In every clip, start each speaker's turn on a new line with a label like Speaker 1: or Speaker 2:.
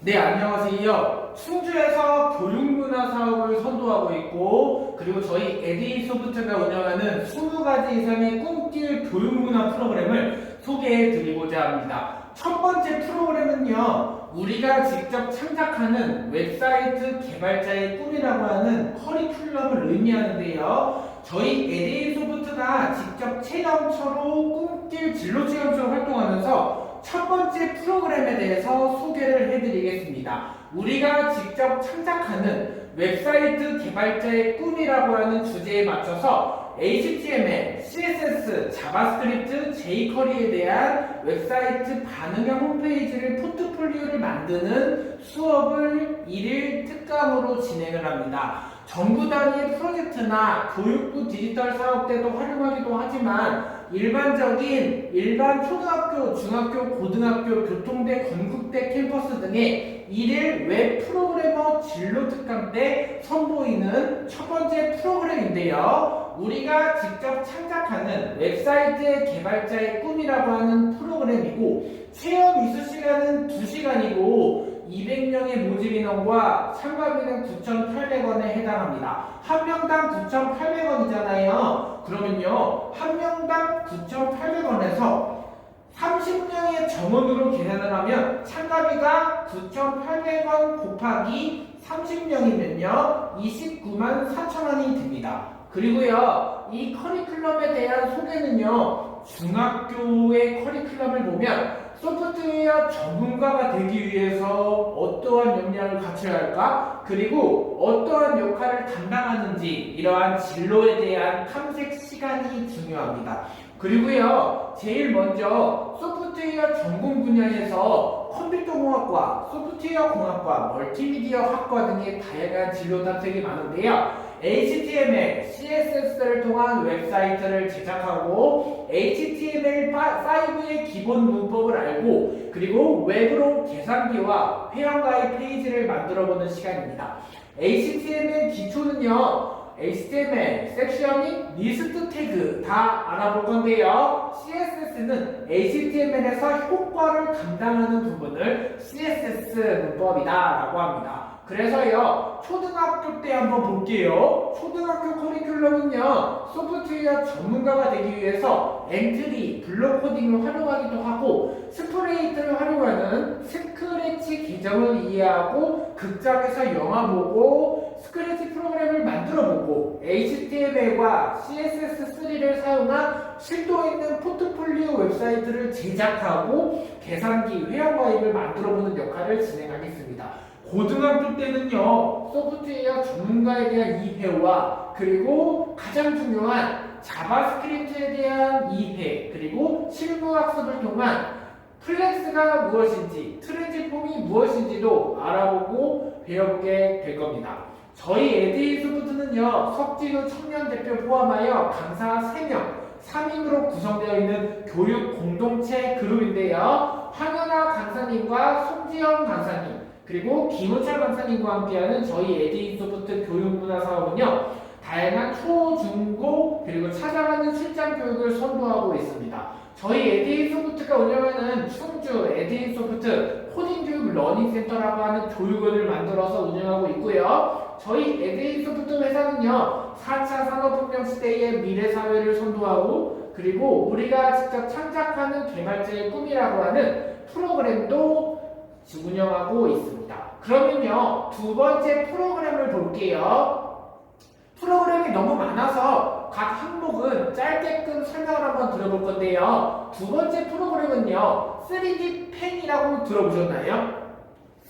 Speaker 1: 네, 안녕하세요. 충주에서 교육문화 사업을 선도하고 있고, 그리고 저희 에듀소프트가 운영하는 20가지 이상의 꿈길 교육문화 프로그램을 소개해 드리고자 합니다. 첫 번째 프로그램은요, 우리가 직접 창작하는 웹사이트 개발자의 꿈이라고 하는 커리큘럼을 의미하는데요. 저희 에듀소프트가 직접 체험처로 꿈길 진로 체험처로 활동하면서 첫 번째 프로그램에 대해서 소개를 해드리겠습니다. 우리가 직접 창작하는 웹사이트 개발자의 꿈이라고 하는 주제에 맞춰서 HTML, CSS, 자바스크립트, jQuery에 대한 웹사이트 반응형 홈페이지를 포트폴리오를 만드는 수업을 1일 특강으로 진행을 합니다. 정부 단위의 프로젝트나 교육부 디지털 사업 때도 활용하기도 하지만 일반 초등학교, 중학교, 고등학교, 교통대, 건국대 캠퍼스 등의 1일 웹 프로그래머 진로 특강 때 선보이는 첫 번째 프로그램인데요. 우리가 직접 창작하는 웹사이트의 개발자의 꿈이라고 하는 프로그램이고, 체험 이수 시간은 2시간이고 200명의 모집 인원과 참가비는 9,800원에 해당합니다. 한 명당 9,800원이잖아요. 그러면요, 한 명당 9,800원에서 30명의 정원으로 계산을 하면 참가비가 9,800원 곱하기 30명이면요 29만 4천원이 됩니다. 그리고요, 이 커리큘럼에 대한 소개는요, 중학교의 커리큘럼을 보면 소프트웨어 전문가가 되기 위해서 어떠한 역량을 갖춰야 할까? 그리고 어떠한 역할을 담당하는지 이러한 진로에 대한 탐색 시간이 중요합니다. 그리고요, 제일 먼저 소프트웨어 전공 분야에서 컴퓨터공학과, 소프트웨어 공학과, 멀티미디어 학과 등의 다양한 진로 탐색이 많은데요. HTML, CSS를 통한 웹사이트를 제작하고 HTML5의 기본 문법을 알고 그리고 웹으로 계산기와 회원가입 페이지를 만들어보는 시간입니다. HTML 기초는요, HTML, 섹셔닝, 리스트 태그 다 알아볼 건데요. CSS는 HTML에서 효과를 감당하는 부분을 CSS 문법이다 라고 합니다. 그래서요, 초등학교 때 한번 볼게요. 초등학교 커리큘럼은요, 소프트웨어 전문가가 되기 위해서 엔트리, 블록 코딩을 활용하기도 하고 스프레이트를 활용하는 스크래치 계정을 이해하고 극장에서 영화 보고 스크래치 프로그램을 만들어보고 HTML과 CSS3를 사용한 실도 있는 포트폴리오 웹사이트를 제작하고 계산기, 회원가입을 만들어보는 역할을 진행하겠습니다. 고등학교 때는요, 소프트웨어 전문가에 대한 이해와 그리고 가장 중요한 자바스크립트에 대한 이해, 그리고 실무 학습을 통한 플렉스가 무엇인지, 트랜지폼이 무엇인지도 알아보고 배워보게 될 겁니다. 저희 에듀소프트는요, 석진우 청년대표 포함하여 강사 3명, 3인으로 구성되어 있는 교육 공동체 그룹인데요. 황현아 강사님과 송지영 강사님, 그리고 김우철 강사님과 함께하는 저희 에듀소프트 교육문화 사업은요, 다양한 초, 중, 고 그리고 찾아가는 출장 교육을 선도하고 있습니다. 저희 에듀소프트가 운영하는 충주 에듀소프트 코딩교육 러닝센터라고 하는 교육원을 만들어서 운영하고 있고요. 저희 에듀소프트 회사는요, 4차 산업혁명 시대의 미래사회를 선도하고 그리고 우리가 직접 창작하는 개발자의 꿈이라고 하는 프로그램도 운영하고 있습니다. 그러면요, 두 번째 프로그램을 볼게요. 프로그램이 너무 많아서 각 항목은 짧게끔 설명을 한번 들어볼 건데요. 두 번째 프로그램은요, 3D 펜이라고 들어보셨나요?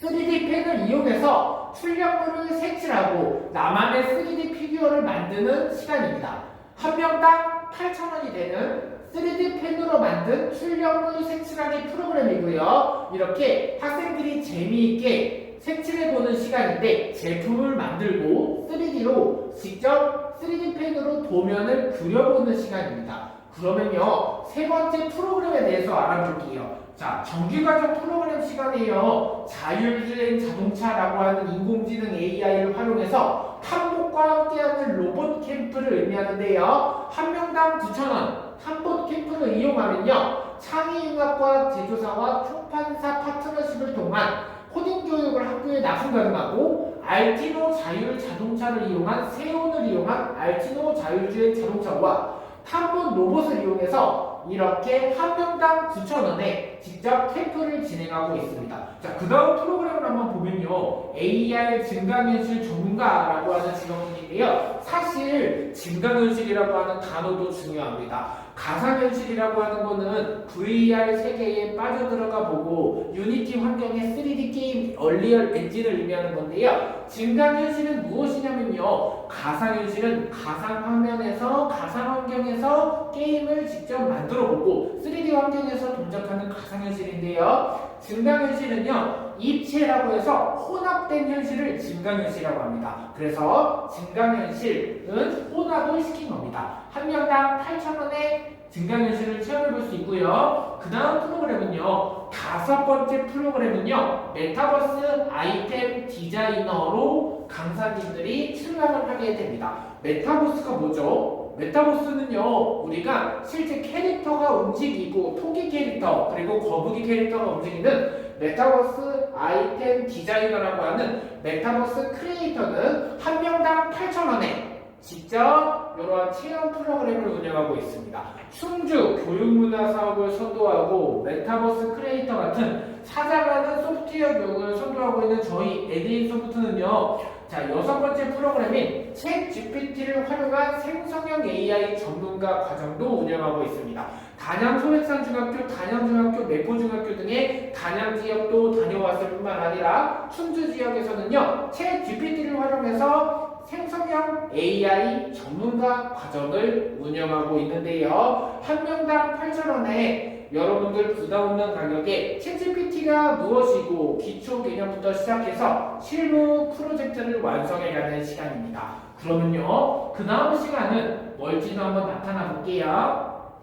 Speaker 1: 3D 펜을 이용해서 출력물을 색칠하고 나만의 3D 피규어를 만드는 시간입니다. 한 명당 8,000원이 되는 3D 펜으로 만든 출력물 색칠하기 프로그램이고요. 이렇게 학생들이 재미있게 색칠해보는 시간인데 제품을 만들고 3D로 직접 3D 펜으로 도면을 그려보는 시간입니다. 그러면요, 세 번째 프로그램에 대해서 알아볼게요. 자, 정규과정 프로그램 시간에요, 자율주행 자동차라고 하는 인공지능 AI를 활용해서 탐복과 함께하는 로봇 캠프를 의미하는데요. 한 명당 9,000원, 탐복 캠프를 이용하면요, 창의융합과학 제조사와 총판사 파트너십을 통한 코딩 교육을 학교에 납품 가능하고 알티노 자율 자동차를 이용한 세온을 이용한 알티노 자율주행 자동차와 탐문 로봇을 이용해서 이렇게 한 명당 9,000원에 직접 캠프를 진행하고 있습니다. 자, 그 다음 프로그램을 한번 보면요. AR 증강현실 전문가라고 하는 직업군인데요. 사실 증강현실이라고 하는 단어도 중요합니다. 가상현실이라고 하는 거는 VR 세계에 빠져들어가 보고 유니티 환경의 3D 게임 얼리얼 엔진을 의미하는 건데요. 증강현실은 무엇이냐면요. 가상현실은 가상화면에서 가상환경에서 게임을 직접 만들어보고 3D 환경에서 동작하는 가상현실인데요. 증강현실은요. 입체라고 해서 혼합된 현실을 증강현실이라고 합니다. 그래서 증강현실은 혼합을 시킨 겁니다. 한 명당 8,000원에 증강현실을 체험해볼 수 있고요. 그 다음 프로그램은요. 5번째 프로그램은요. 메타버스 아이템 디자이너로 강사님들이 출강을 하게 됩니다. 메타버스가 뭐죠? 메타버스는요. 우리가 실제 캐릭터가 움직이고 토끼 캐릭터 그리고 거북이 캐릭터가 움직이는 메타버스 아이템 디자이너라고 하는 메타버스 크리에이터는 한 명당 8,000원에 직접 이러한 체험 프로그램을 운영하고 있습니다. 충주 교육문화 사업을 선도하고 메타버스 크리에이터 같은 찾아가는 소프트웨어 교육을 선도하고 있는 저희 에디인 소프트는요. 자, 6번째 프로그램인 챗 GPT를 활용한 생성형 AI 전문가 과정도 운영하고 있습니다. 단양 소백산중학교, 단양중학교, 매포중학교 등의 단양 지역도 다녀왔을 뿐만 아니라 충주 지역에서는요. 챗 GPT를 활용해서 생성형 AI 전문가 과정을 운영하고 있는데요. 한 명당 8,000원에 여러분들 부담 없는 가격에 챗GPT가 무엇이고 기초 개념부터 시작해서 실무 프로젝트를 완성해가는 시간입니다. 그러면요. 그 다음 시간은 뭘지도 한번 나타나 볼게요.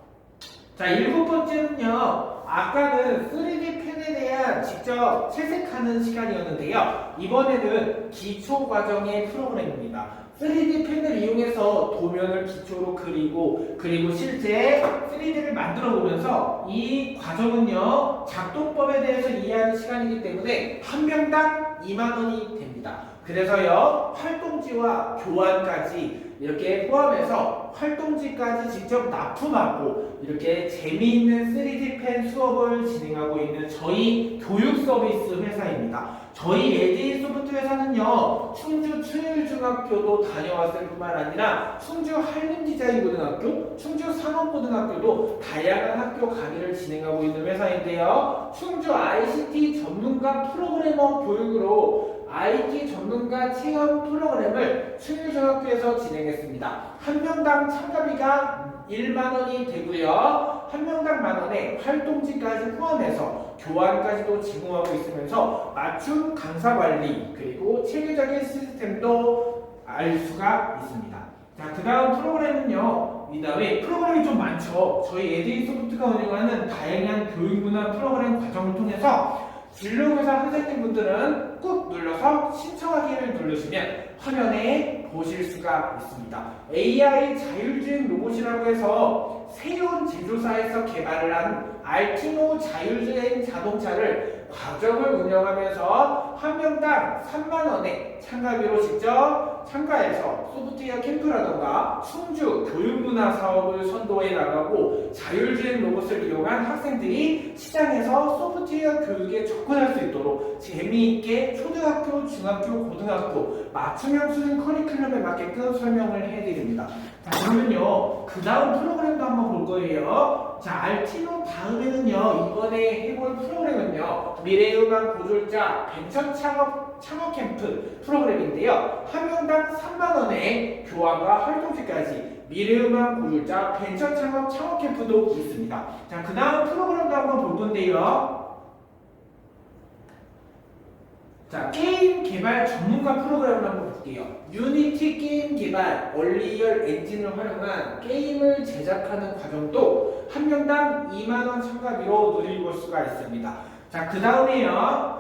Speaker 1: 자, 7번째는요. 아까는 3D 펜에 대한 직접 채색하는 시간이었는데요. 이번에는 기초 과정의 프로그램입니다. 3D 펜을 이용해서 도면을 기초로 그리고 실제 3D를 만들어 보면서 이 과정은요. 작동법에 대해서 이해하는 시간이기 때문에 한 명당 2만원이 됩니다. 그래서요. 활동지와 교환까지 이렇게 포함해서 활동지까지 직접 납품하고 이렇게 재미있는 3D 펜 수업을 진행하고 있는 저희 교육 서비스 회사입니다. 저희 에디인 소프트 회사는요. 충주 추일중학교도 다녀왔을 뿐만 아니라 충주 한림디자인고등학교, 충주 상업고등학교도 다양한 학교 강의를 진행하고 있는 회사인데요. 충주 ICT 전문가 프로그래머 교육으로 IT 전문가 체험 프로그램을 충주중학교에서 진행했습니다. 한 명당 참가비가 1만원이 되고요. 한 명당 만원에 활동지까지 포함해서 교환까지도 제공하고 있으면서 맞춤 강사 관리 그리고 체계적인 시스템도 알 수가 있습니다. 자, 그 다음 프로그램은요. 이 다음에 프로그램이 좀 많죠. 저희 에디인 소프트가 운영하는 다양한 교육문화 프로그램 과정을 통해서 진로교사 선생님분들은 꾹 눌러서 신청하기를 누르시면 화면에 보실 수가 있습니다. AI 자율주행 로봇이라고 해서 세운 제조사에서 개발을 한 알티노 자율주행 자동차를 과정을 운영하면서 한 명당 3만원에 참가비로 직접 참가해서 소프트웨어 캠프라던가 충주 교육문화 사업을 선도해 나가고 자율주행 로봇을 이용한 학생들이 시장에서 소프트웨어 교육에 접근할 수 있도록 재미있게 초등학교, 중학교, 고등학교 맞춤형 수준 커리큘럼에 맞게끔 설명을 해드립니다. 자, 그러면요 그 다음 프로그램도 한번 볼 거예요. 자, 알티노 다음에는요 이번에 해볼 프로그램은요 미래음악 고졸자 벤처 창업 캠프 프로그램인데요. 한 명당 3만원에 교환과 활동지까지 미래음악 고졸자 벤처 창업 캠프도 있습니다. 자, 그 다음 프로그램도 한번 볼 건데요. 자, 게임 개발 전문가 프로그램을 한번 볼게요. 유니티 게임 개발 얼리얼 엔진을 활용한 게임을 제작하는 과정도 한 명당 2만원 참가비로 누릴 수가 있습니다. 자, 그 다음에요.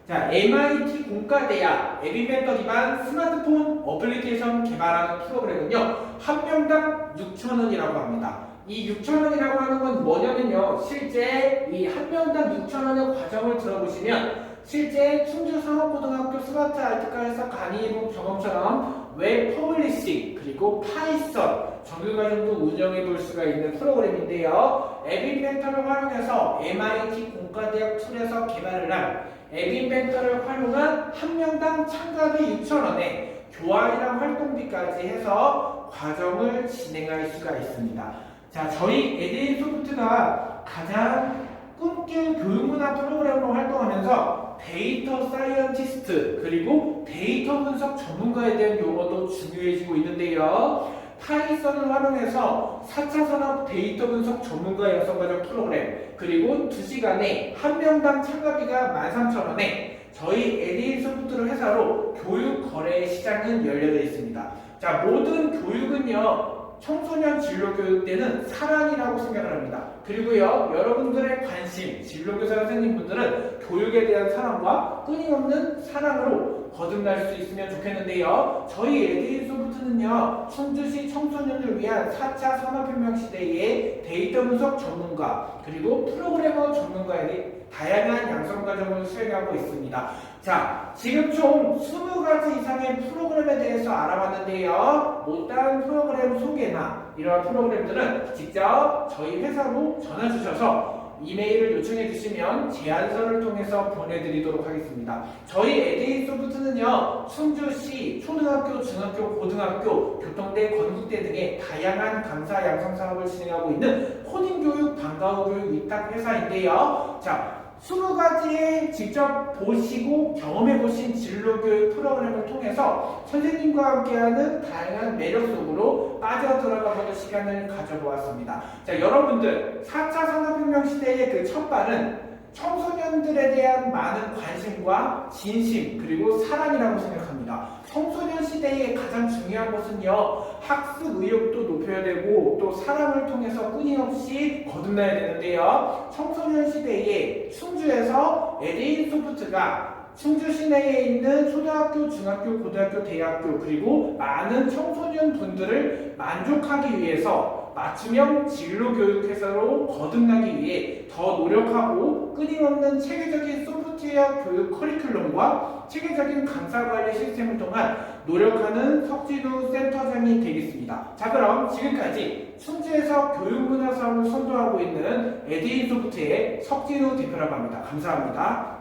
Speaker 1: 자, MIT 공과대학 에비벤터 기반 스마트폰 어플리케이션 개발하는 프로그램은요. 한 명당 6,000원이라고 합니다. 이 6,000원이라고 하는 건 뭐냐면요. 실제 이 한 명당 6,000원의 과정을 들어보시면 실제 충주상업고등학교 스마트 알트과에서 강의해본 경험처럼 웹 퍼블리싱 그리고 파이썬 정규과정도 운영해 볼 수가 있는 프로그램인데요. 앱인벤터를 활용해서 MIT 공과대학 툴에서 개발을 한 앱인벤터를 활용한 한 명당 참가비 6,000원에 교환이랑 활동비까지 해서 과정을 진행할 수가 있습니다. 자, 저희 에듀인 소프트가 가장 꿈길 교육문화 프로그램으로 활동하면서 데이터 사이언티스트 그리고 데이터 분석 전문가에 대한 용어도 중요해지고 있는데요. 파이썬을 활용해서 4차 산업 데이터 분석 전문가 양성과정 프로그램 그리고 2시간에 한 명당 참가비가 13,000원에 저희 에듀인 소프트 회사로 교육 거래 시장은 열려져 있습니다. 자, 모든 교육은요. 청소년 진로교육 때는 사랑이라고 생각을 합니다. 그리고요, 여러분들의 관심, 진로교사 선생님분들은 교육에 대한 사랑과 끊임없는 사랑으로 거듭날 수 있으면 좋겠는데요. 저희 에듀인 소프트는요, 충주시 청소년을 위한 4차 산업혁명 시대의 데이터 분석 전문가, 그리고 프로그래머 전문가에 다양한 양성 과정을 수행하고 있습니다. 자, 지금 총 20가지 이상의 프로그램에 대해서 알아봤는데요. 못다한 프로그램 소개나 이러한 프로그램들은 직접 저희 회사로 전화 주셔서 이메일을 요청해 주시면 제안서를 통해서 보내드리도록 하겠습니다. 저희 에듀인 소프트는요, 충주시 초등학교, 중학교, 고등학교, 교통대, 건국대 등의 다양한 강사 양성 사업을 진행하고 있는 코딩 교육, 방과후 교육 위탁 회사인데요. 자, 20가지의 직접 보시고 경험해보신 진로교육 프로그램을 통해서 선생님과 함께하는 다양한 매력 속으로 빠져들어가보는 시간을 가져보았습니다. 자, 여러분들 4차 산업혁명 시대의 그 첫발은 청소년들에 대한 많은 관심과 진심 그리고 사랑이라고 생각합니다. 청소년 시대의 가장 중요한 것은요, 학습 의욕도 높여야 되고 또 사랑을 통해서 끊임없이 거듭나야 되는데요. 청소년 시대에 충주에서 에듀인 소프트가 충주 시내에 있는 초등학교, 중학교, 고등학교, 대학교 그리고 많은 청소년 분들을 만족하기 위해서 맞춤형 진로교육회사로 거듭나기 위해 더 노력하고 끊임없는 체계적인 소프트웨어 교육 커리큘럼과 체계적인 강사관리 시스템을 통한 노력하는 석진우 센터장이 되겠습니다. 자, 그럼 지금까지 충주에서 교육문화 사업을 선도하고 있는 에듀인 소프트의 석진우 대표라고 합니다. 감사합니다.